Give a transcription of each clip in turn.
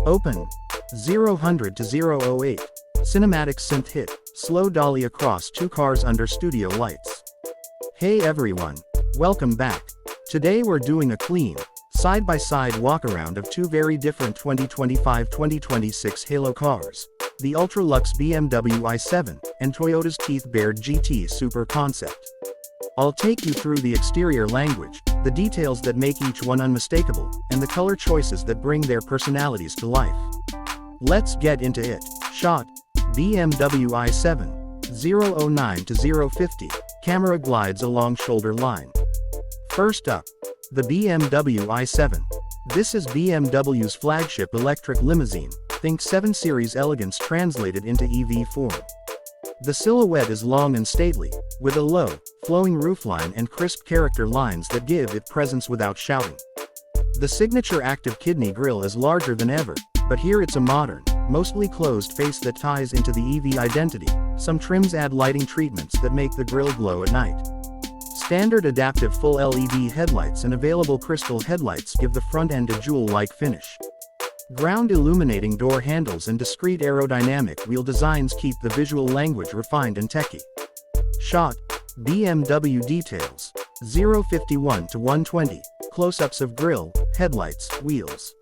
Open. 0 to 008. Cinematic synth hit. Slow dolly across two cars under studio lights. Hey everyone. Welcome back. Today we're doing a clean, side-by-side walk-around of two very different 2025-2026 Halo cars. The ultra-luxe BMW i7, and Toyota's teeth-bared GT Super concept. I'll take you through the exterior language, the details that make each one unmistakable, and the color choices that bring their personalities to life. Let's get into it. Shot. BMW i7. 009 to 050. Camera glides along shoulder line. First up. The BMW i7. This is BMW's flagship electric limousine. Think 7 Series elegance translated into EV form. The silhouette is long and stately, with a low, flowing roofline and crisp character lines that give it presence without shouting. The signature active kidney grille is larger than ever, but here it's a modern, mostly closed face that ties into the EV identity. Some trims add lighting treatments that make the grille glow at night. Standard adaptive full LED headlights and available crystal headlights give the front end a jewel-like finish. Ground illuminating door handles and discreet aerodynamic wheel designs keep the visual language refined and techy. Shot. BMW details. 051 to 120. Close-ups of grille, headlights, wheels.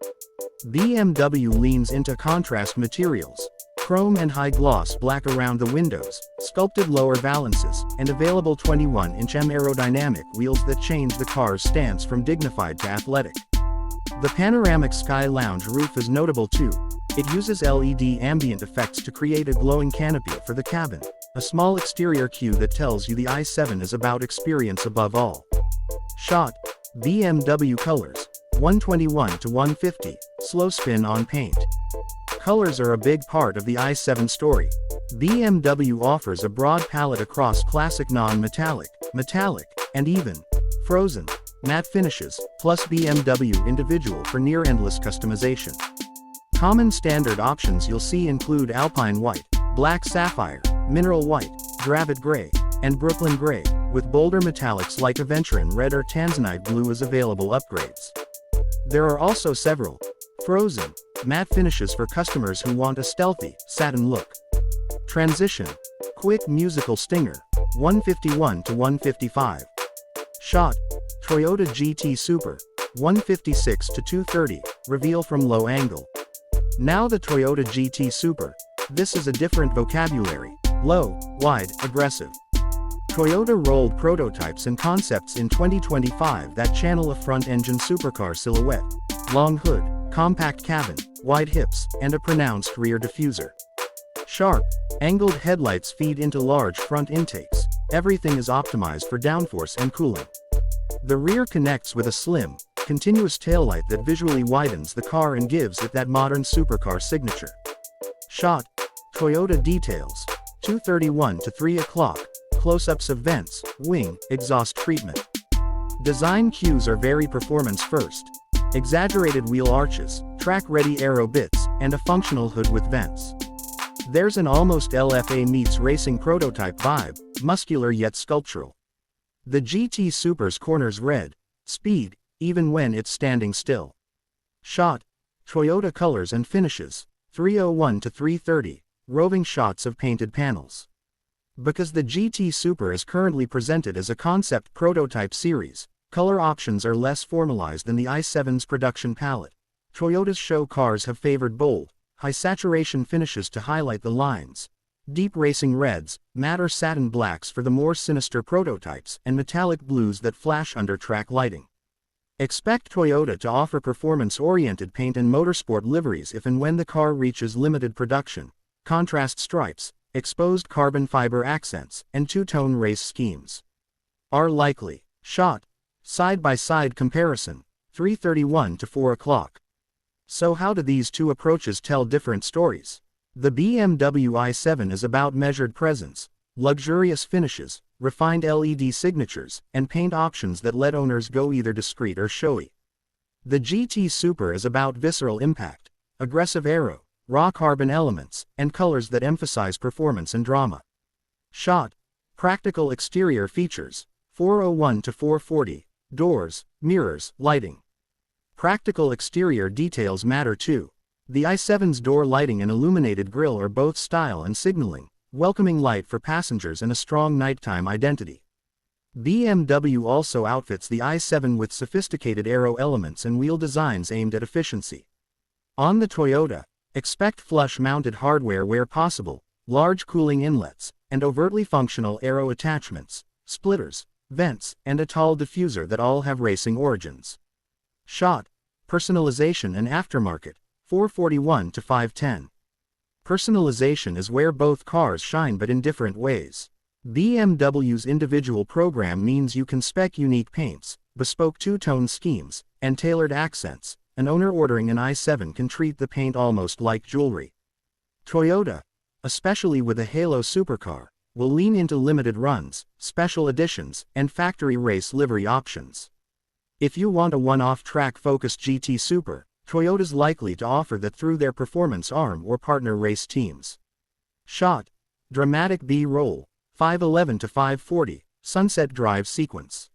BMW leans into contrast materials. Chrome and high-gloss black around the windows, sculpted lower valances, and available 21-inch aerodynamic wheels that change the car's stance from dignified to athletic. The panoramic Sky Lounge roof is notable too. It uses LED ambient effects to create a glowing canopy for the cabin, a small exterior cue that tells you the i7 is about experience above all. Shot. BMW colors. 121 to 150. Slow spin on paint. Colors are a big part of the i7 story. BMW offers a broad palette across classic non-metallic, metallic, and even frozen matte finishes, plus BMW individual for near-endless customization. Common standard options you'll see include Alpine White, Black Sapphire, Mineral White, Graphite Gray, and Brooklyn Gray, with bolder metallics like Aventurine Red or Tanzanite Blue as available upgrades. There are also several frozen matte finishes for customers who want a stealthy, satin look. Transition. Quick musical stinger. 151 to 155. Shot. Toyota GT Super. 156 to 230. Reveal from low angle. Now the Toyota GT Super. This is a different vocabulary. Low, wide, aggressive. Toyota rolled prototypes and concepts in 2025 that channel a front-engine supercar silhouette. Long hood, compact cabin, wide hips, and a pronounced rear diffuser. Sharp, angled headlights feed into large front intakes. Everything is optimized for downforce and cooling. The rear connects with a slim, continuous taillight that visually widens the car and gives it that modern supercar signature. Shot. Toyota details. 231 to 3 o'clock. Close-ups of vents, wing, exhaust treatment. Design cues are very performance first. Exaggerated wheel arches, track-ready aero bits, and a functional hood with vents. There's an almost LFA meets racing prototype vibe, muscular yet sculptural. The GT Super's corners red, speed, even when it's standing still. Shot. Toyota colors and finishes. 301 to 330, roving shots of painted panels. Because the GT Super is currently presented as a concept prototype series, color options are less formalized than the i7's production palette. Toyota's show cars have favored bold, high-saturation finishes to highlight the lines. Deep racing reds, matte or satin blacks for the more sinister prototypes, and metallic blues that flash under track lighting. Expect Toyota to offer performance-oriented paint and motorsport liveries if and when the car reaches limited production. Contrast stripes, exposed carbon fiber accents, and two-tone race schemes are likely. Shot. Side-by-side comparison. 331 to 4 o'clock. So how do these two approaches tell different stories? The BMW i7 is about measured presence, luxurious finishes, refined LED signatures, and paint options that let owners go either discreet or showy. The GT Super is about visceral impact, aggressive aero, raw carbon elements, and colors that emphasize performance and drama. Shot. Practical exterior features. 401 to 440. Doors, mirrors, lighting. Practical exterior details matter too. The i7's door lighting and illuminated grille are both style and signaling, welcoming light for passengers and a strong nighttime identity. BMW also outfits the i7 with sophisticated aero elements and wheel designs aimed at efficiency. On the Toyota, expect flush-mounted hardware where possible, large cooling inlets, and overtly functional aero attachments, splitters, vents, and a tall diffuser that all have racing origins. Shot, personalization and aftermarket, 441 to 510. Personalization is where both cars shine but in different ways. BMW's individual program means you can spec unique paints, bespoke two-tone schemes, and tailored accents. An owner ordering an i7 can treat the paint almost like jewelry. Toyota, especially with a Halo supercar, will lean into limited runs, special editions, and factory race livery options. If you want a one-off track-focused GT Super, Toyota's likely to offer that through their performance arm or partner race teams. Shot, dramatic B-roll, 511 to 540, sunset drive sequence.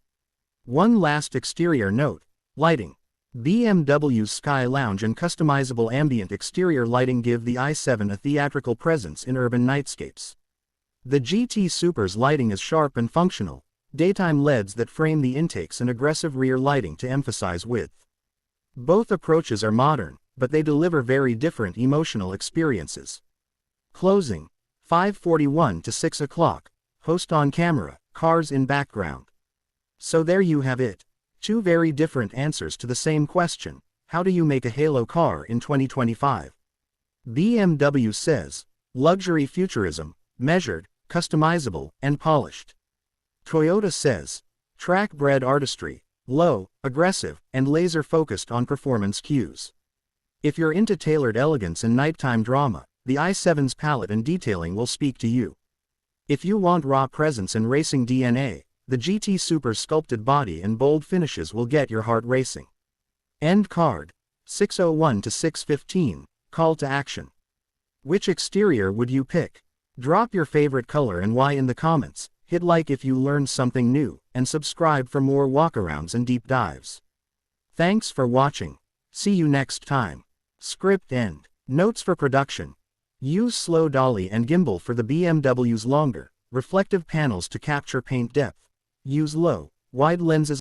One last exterior note, lighting. BMW's Sky Lounge and customizable ambient exterior lighting give the i7 a theatrical presence in urban nightscapes. The GT Super's lighting is sharp and functional, daytime LEDs that frame the intakes and aggressive rear lighting to emphasize width. Both approaches are modern, but they deliver very different emotional experiences. Closing, 5:41 to 6 o'clock, host on camera, cars in background. So there you have it. Two very different answers to the same question: how do you make a Halo car in 2025? BMW says, luxury futurism, measured, customizable, and polished. Toyota says, track-bred artistry, low, aggressive, and laser-focused on performance cues. If you're into tailored elegance and nighttime drama, the i7's palette and detailing will speak to you. If you want raw presence and racing DNA, the GT Super's sculpted body and bold finishes will get your heart racing. End card. 6:01 to 6:15, call to action. Which exterior would you pick? Drop your favorite color and why in the comments, hit like if you learned something new, and subscribe for more walkarounds and deep dives. Thanks for watching. See you next time. Script end. Notes for production. Use slow dolly and gimbal for the BMW's longer, reflective panels to capture paint depth. Use low, wide lenses